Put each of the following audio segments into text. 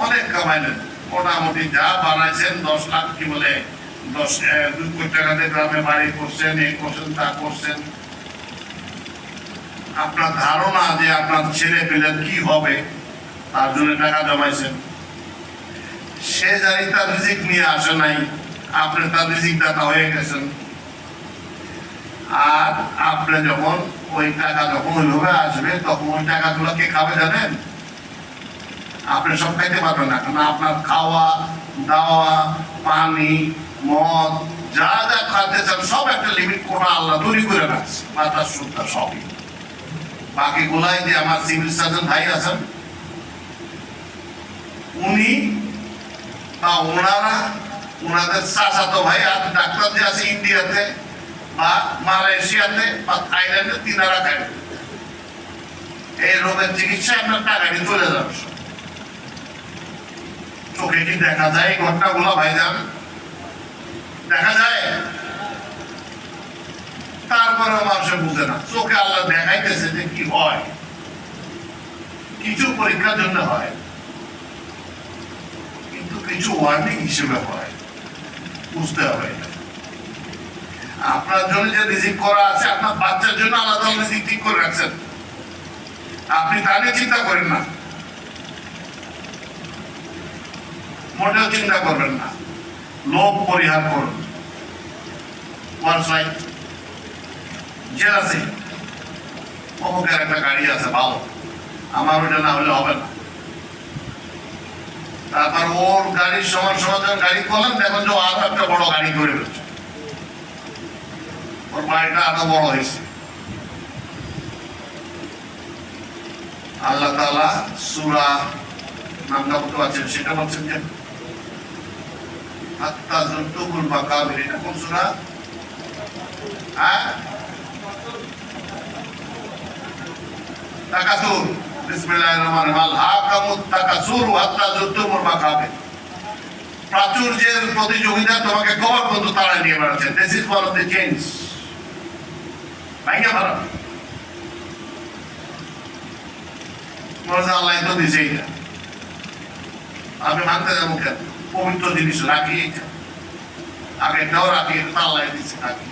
অনেক কামাইলেন, মোটামুটি যা বানাইছেন 10 লাখ কি বলে 2 কোটি টাকাতে গ্রামে বাড়ি করছেন, এই করছেন, তা করছেন। আপনার ধারণা যে আপনার ছেলে পেলের কি হবে তার জন্য টাকা জমাইছেন। সে জানি তার রিজিক নিয়ে আসে নাই, আপনি তার রিজিক দাতা হয়ে গেছেন। আর আপনি যখন ওই টাকা যখন ওইভাবে আসবে তখন ওই টাকাগুলো কে খাবে জানেন? আপনি সব খাইতে পারবেন না, কারণ আপনার খাওয়া দাওয়া, পানি, মদ যা যা খাইতে চান সব একটা লিমিট কোন আল্লাহ তৈরি করে রাখছে, মাথার সুদ্ধা সবই। বাকি গুলাই যে আমার সিভিল সার্জন ভাই আছেন, উনি বা ওনারা, ওনাদের চাচাতো ভাই আর ডাক্তার যে আছে ইন্ডিয়াতে বা মালয়েশিয়াতে বা থাইল্যান্ডে, তিনারা খাইবে। এই রোগের চিকিৎসায় আপনার টাকা নিয়ে চলে যাবে। চোখে কি দেখা যায় এই ঘটনাগুলো ভাইজান? দেখা যায়? তারপরেও মানুষের বুঝে না। চোখে আল্লাহ দেখাইতেছে যে কি হয়, কিছু পরীক্ষার জন্য হয়, কিন্তু কিছু ওয়ার্নিং হিসেবে হয়, বুঝতে হবে। আপনার জন্য যে রিজিক করা আছে, আপনার বাচ্চার জন্য আলাদা রিজিক ঠিক করে রাখছেন, আপনি তা নিয়ে চিন্তা করেন না, মোটেও চিন্তা করবেন না। লোভ পরিহার করুন। জেলাসি, অমুকের একটা গাড়ি আছে ভালো, আমার ওটা না হলে হবে না। তারপর ওর গাড়ির সমান সমান গাড়ি করলেন, দেখুন যে আরো একটা বড় গাড়ি করে ফেলছে, ওর বাড়িটা আরো বড় হয়েছে। আল্লাহ তাআলা সূরা নামটা বলতে পারছেন, সেটা বলছেন যে হাত্তা যুরতুমুল মাকাবির। এটা কোন সূরা? তাকাসুর। বিসমিল্লাহির রহমানির রহিম। আলহাকামুত তাকাসুর হাত্তা যুরতুমুল মাকাবির। প্রাচুর্যের প্রতিযোগিতা তোমাকে কবর পর্যন্ত তাড়ায় নিয়ে বেড়াচ্ছে। This is one of the change. ভাইয়া ভালো মজা আল্লাহ তো দিছেই না, আমি মানতে যাবো কেন? পবিত্র জিনিস রাখি, আগেটাও রাখি, আল্লাহ দিচ্ছে রাখি।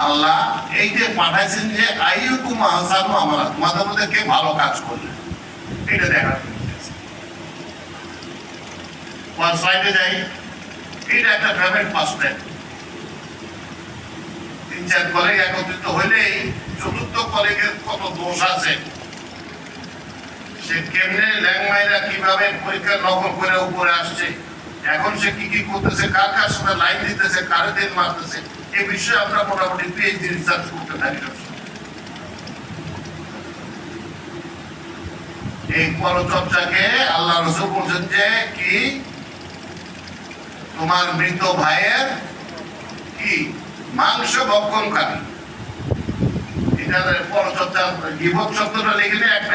আল্লাহ এই যে পাঠাইছেন যে আইয়ুকুম আহসানু আমালা, তোমাদের মধ্যে কে ভালো কাজ করলে এটা দেখার ওয়েবসাইটে যাই। এটা একটা ফেভারিট পাসপোর্ট। 3-4 কলিগ একত্রিত হইলেই চতুর্থ কলিগের কত দোষ আছে, সে কেমনে ল্যাংমাইরা কিভাবে পরীক্ষা নকল করে উপরে আসছে, এখন সে কি কি করতেছে, কার কার সাথে লাইন দিতেছে, কারে দিন মারতেছে, এই বিষয়ে আমরা মোটামুটি পিএইচডি রিসার্চ করতে থাকি। এই পরচর্চাকে আল্লাহ রাসূল বলেছেন যে কি তোমার মৃত ভাইয়ের কি মাংস ভক্ষণকারী। এটা পরচর্চা, গীবত শব্দটা লিখলে একটা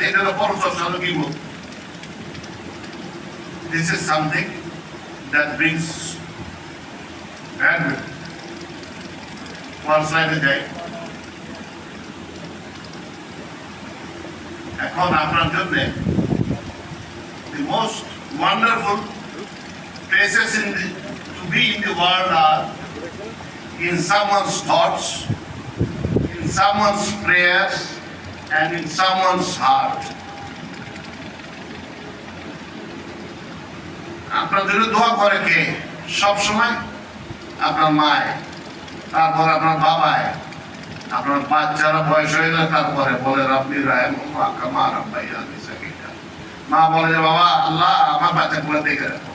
এটা পরচর্চা হলো গীবত। This is something that brings bad will. স্লাইডে যাই। এখন আপনার জন্য the most wonderful places to be in the world are in someone's thoughts, in someone's prayers, and in someone's heart. আপনার জন্য দোয়া করে কে সব সময়? আপনার মায়, তারপর আপনার বাবায়, আপনার বাচ্চারা বয়স হয়ে গেলে তারপরে বলে রব্বি রাহমহুমা কামা রাব্বায়ানি সাগীরা। মা বলে যে বাবা আল্লাহ আমার বাচ্চাগুলো দেখে রাখো।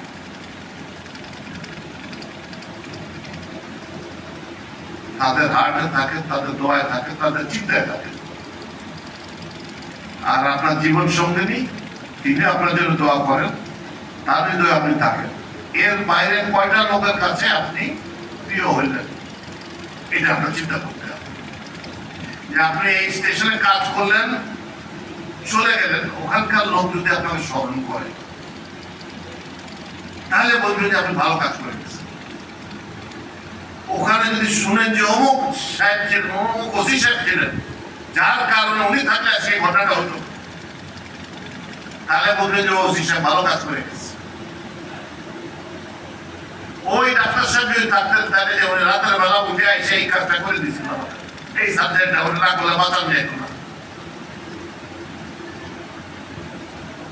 তাদের হার্টে থাকে, তাদের দোয়ায় থাকে, তাদের চিন্তায় থাকে। আর আপনার জীবন সঙ্গিনী তিনি আপনার জন্য দোয়া করেন, তার হৃদয়ে আপনি থাকেন। এর বাইরে কয়টা লোকের কাছে আপনি প্রিয় হইলেন, এটা আপনার চিন্তা করতে হবে। যে আপনি এই স্টেশনে কাজ করলেন, চলে গেলেন, ওখানকার লোক যদি আপনাকে স্মরণ করে তাহলে বলবেন যে আপনি ভালো কাজ করে গেছেন। ওখানে যদি শুনেন যে অমুক সাহেব ছিলেন, অমুক ওসি সাহেব ছিলেন, যার কারণে উনি থাকলে সেই ঘটনাটা হতো, তাহলে বলবে যে ওসি সাহেব ভালো কাজ করে গেছে। ওই ডাক্তার সাহেব যদি ডাক্তার থাকে যে উনি রাতের বেলা উঠে এসে এই কাজটা করে দিয়েছিল, এই সাবজেক্টটা উনি না করলে বাঁচান যায় না।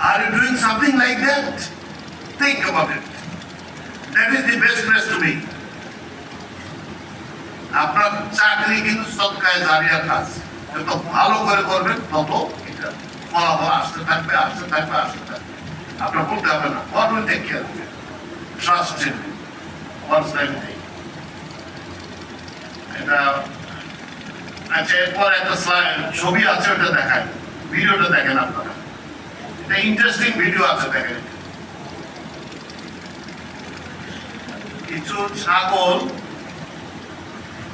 Are you doing something like that? Think about it. That is the best place to be. আপনার চাকরি কিন্তু সদকায়ে জারিয়ার কাজ, যত ভালো করে করবেন তত এটা ফলাফল আসতে থাকবে আসতে থাকবে আসতে থাকবে। আপনার বলতে হবে না, God will take care of it. Trust him. Once everything. এটা আচ্ছা, এরপর একটা ছবি আছে, ওটা দেখায়, ভিডিওটা দেখেন আপনারা। এটা ইন্টারেস্টিং ভিডিও আছে, দেখেন। কিছু ছাগল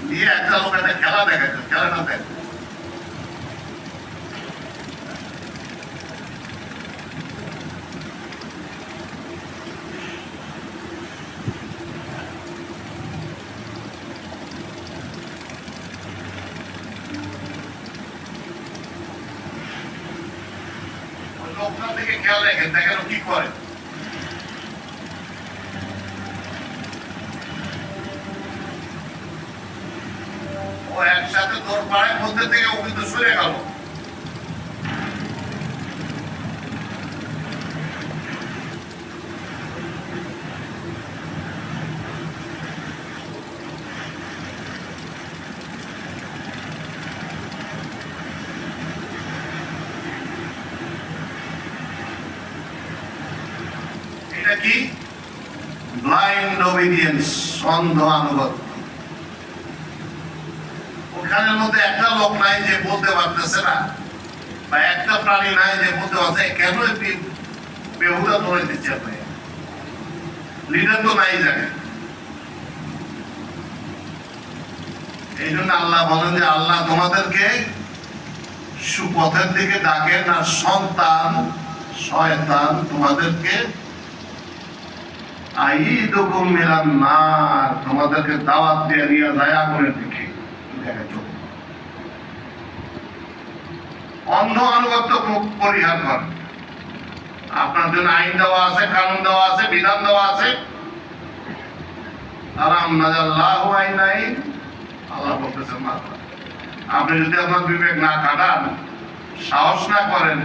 নিয়ে একটা লোক একটা খেলা দেখাচ্ছে, খেলাটা দেখ। লোকটার দিকে খেয়াল রেখেন, দেখেন ও কি করে। ও একসাথে তোর পাড়ের মধ্যে থেকে ও কিন্তু সরে গেল। এটা কি? ব্লাইন্ড ওবিডিয়েন্স, অন্ধ আনুগত্য। ওখানের মধ্যে একটা লোক নাই যে বলতে পারতেছে না, বা একটা প্রাণী নাই যে বলতে পারছে কেন বেহুদা ধরে দিচ্ছে আপনি। লিডার তো নাই জানে। এই জন্য আল্লাহ বলেন যে আল্লাহ তোমাদেরকে সুপথের দিকে ডাকেন, আর সন্তান শয়তান তোমাদেরকে তোমাদেরকে দাওয়াত দিয়ে নিয়ে দয়া করে দেখে অন্ধ আনুগত্য পরিহার কর। আপনার জন্য আইন দেওয়া আছে, কানুন দেওয়া আছে, বিধান দেওয়া আছে। আল্লাহ বলতেছেন, আপনি যদি আপনার বিবেক না কাটান, সাহস না করেন,